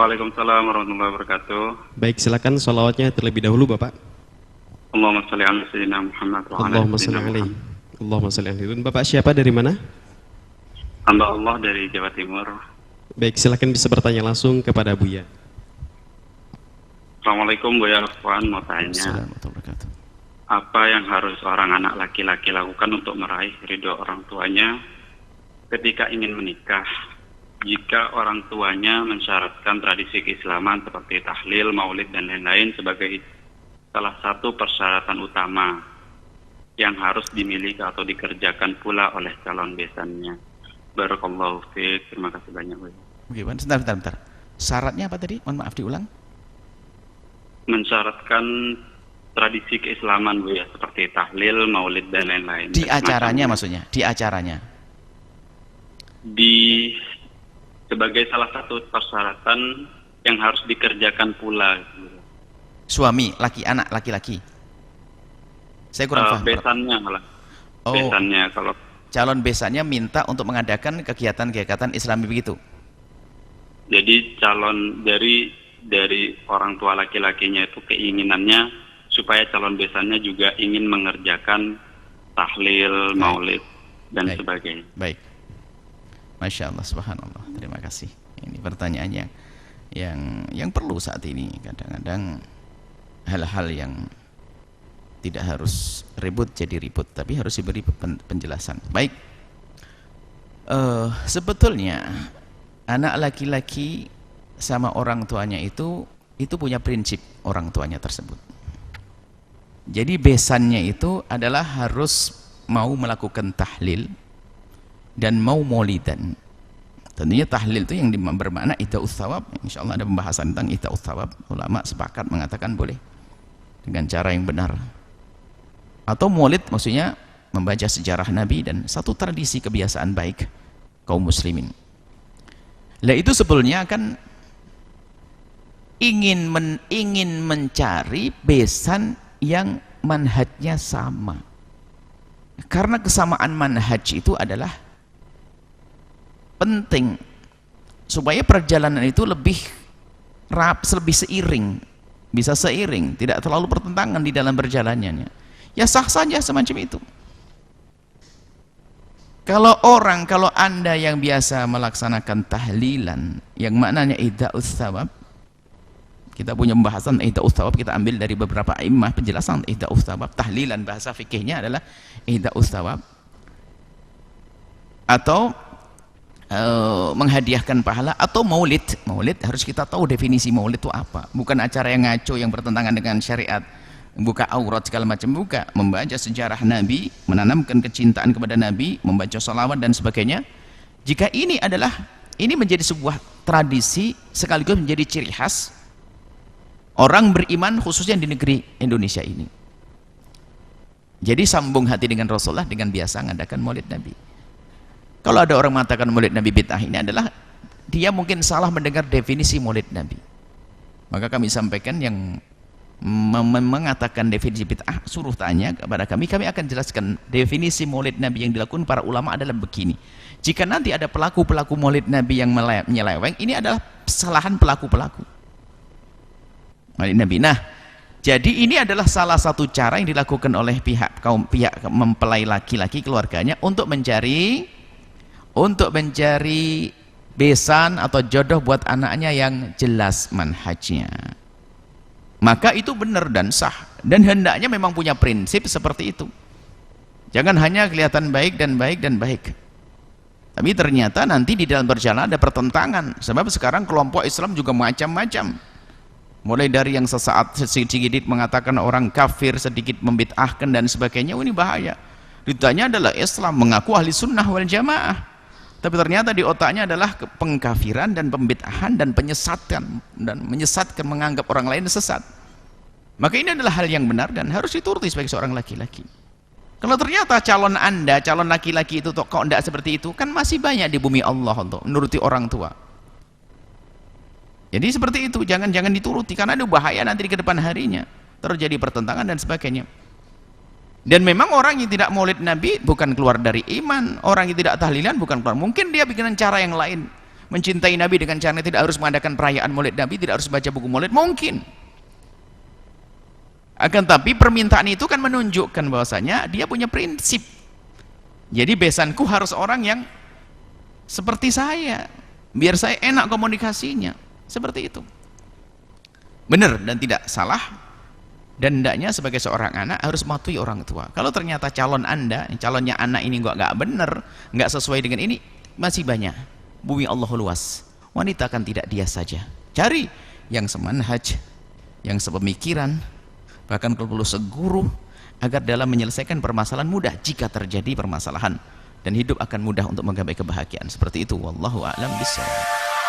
Waalaikumsalam warahmatullahi wabarakatuh. Baik, silakan sholawatnya terlebih dahulu Bapak. Allahumma sholli ala sayyidina Muhammad wa ala Allahumma sayyidina sholli alaihi. Muhammad. Allahumma sholli alaihi. Dan Bapak siapa, dari mana? Hamba Allah dari Jawa Timur. Baik, silakan bisa bertanya langsung kepada Buya. Assalamualaikum Buya Afwan, mau tanya, Assalamualaikum warahmatullahi wabarakatuh. apa yang harus seorang anak laki-laki lakukan untuk meraih ridho orang tuanya ketika ingin menikah? Jika orang tuanya mensyaratkan tradisi keislaman seperti tahlil, maulid, dan lain-lain sebagai salah satu persyaratan utama yang harus dimiliki atau dikerjakan pula oleh calon besannya. Barakallahu fiik. Terima kasih banyak. Oke, bentar. Syaratnya apa tadi? Mohon maaf, diulang. Mensyaratkan tradisi keislaman, Bu, ya, seperti tahlil, maulid, dan lain-lain. Di acaranya maksudnya? Di acaranya? Sebagai salah satu persyaratan yang harus dikerjakan pula. Suami, anak laki-laki. Saya kurang paham. Besannya malah. Oh, Besannya kalau calon besannya minta untuk mengadakan kegiatan-kegiatan Islami begitu. jadi calon dari orang tua laki-lakinya itu keinginannya supaya calon besannya juga ingin mengerjakan tahlil, maulid, dan sebagainya. Baik. Masya Allah, subhanallah. Terima kasih. Ini pertanyaan yang perlu saat ini. Kadang-kadang hal-hal yang tidak harus ribut jadi ribut, tapi harus diberi penjelasan. Baik. Sebetulnya anak laki-laki sama orang tuanya itu punya prinsip orang tuanya tersebut. Jadi besannya itu adalah harus mau melakukan tahlil dan mau maulidan. Tentunya tahlil itu yang bermakna ihda'us tsawab. Insyaallah ada pembahasan tentang ihda'us tsawab. Ulama sepakat mengatakan boleh dengan cara yang benar. Atau maulid maksudnya membaca sejarah Nabi dan satu tradisi kebiasaan baik kaum muslimin. Lah itu sebetulnya kan ingin mencari besan yang manhajnya sama. Karena kesamaan manhaj itu adalah penting supaya perjalanan itu lebih seiring, bisa seiring, tidak terlalu bertentangan di dalam perjalanannya. Ya sah saja semacam itu. Kalau Anda yang biasa melaksanakan tahlilan yang maknanya ihda'us tsawab, kita punya pembahasan ihda'us tsawab, kita ambil dari beberapa imam penjelasan ihda'us tsawab. Tahlilan bahasa fikihnya adalah ihda'us tsawab, atau menghadiahkan pahala, atau maulid. Maulid harus kita tahu definisi maulid itu apa. Bukan acara yang ngaco yang bertentangan dengan syariat, buka aurat segala macam, buka. Membaca sejarah Nabi, menanamkan kecintaan kepada Nabi, membaca salawat dan sebagainya. Jika ini menjadi sebuah tradisi sekaligus menjadi ciri khas orang beriman khususnya di negeri Indonesia ini. Jadi sambung hati dengan Rasulullah dengan biasa mengadakan maulid Nabi. Kalau ada orang mengatakan maulid Nabi bid'ah, ini adalah dia mungkin salah mendengar definisi maulid Nabi. Maka kami sampaikan yang mengatakan definisi bid'ah, suruh tanya kepada kami akan jelaskan definisi maulid Nabi yang dilakukan para ulama adalah begini. Jika nanti ada pelaku-pelaku maulid Nabi yang menyeleweng, ini adalah kesalahan pelaku-pelaku maulid Nabi. Nah, jadi ini adalah salah satu cara yang dilakukan oleh pihak mempelai laki-laki keluarganya untuk mencari besan atau jodoh buat anaknya yang jelas manhajnya. Maka itu benar dan sah, dan hendaknya memang punya prinsip seperti itu. Jangan hanya kelihatan baik dan baik dan baik, tapi ternyata nanti di dalam perjalanan ada pertentangan. Sebab sekarang kelompok Islam juga macam-macam, mulai dari yang sesaat sedikit mengatakan orang kafir, sedikit membid'ahkan dan sebagainya. Ini bahaya. Ditanya adalah Islam, mengaku ahli sunnah wal jamaah, tapi ternyata di otaknya adalah pengkafiran dan pembid'ahan dan menyesatkan, menganggap orang lain sesat. Maka ini adalah hal yang benar dan harus dituruti sebagai seorang laki-laki. Kalau ternyata calon laki-laki itu kok tidak seperti itu, kan masih banyak di bumi Allah untuk menuruti orang tua. Jadi seperti itu, jangan dituruti, karena ada bahaya nanti di kedepan harinya terjadi pertentangan dan sebagainya. Dan memang orang yang tidak maulid Nabi bukan keluar dari iman, orang yang tidak tahlilan bukan keluar, mungkin dia bikin cara yang lain, mencintai Nabi dengan cara tidak harus mengadakan perayaan maulid Nabi, tidak harus baca buku maulid, mungkin. Akan tapi permintaan itu kan menunjukkan bahwasanya dia punya prinsip. Jadi besanku harus orang yang seperti saya, biar saya enak komunikasinya, seperti itu. Benar dan tidak salah, dan hendaknya sebagai seorang anak harus mematuhi orang tua. Kalau ternyata calon Anda, calonnya anak ini nggak benar, nggak sesuai dengan ini, masih banyak. Bumi Allah luas, wanita kan tidak dia saja. Cari yang semanhaj, yang sepemikiran, bahkan kalau perlu seguru, agar dalam menyelesaikan permasalahan mudah jika terjadi permasalahan, dan hidup akan mudah untuk menggapai kebahagiaan. Seperti itu, wallahu a'lam bishawab.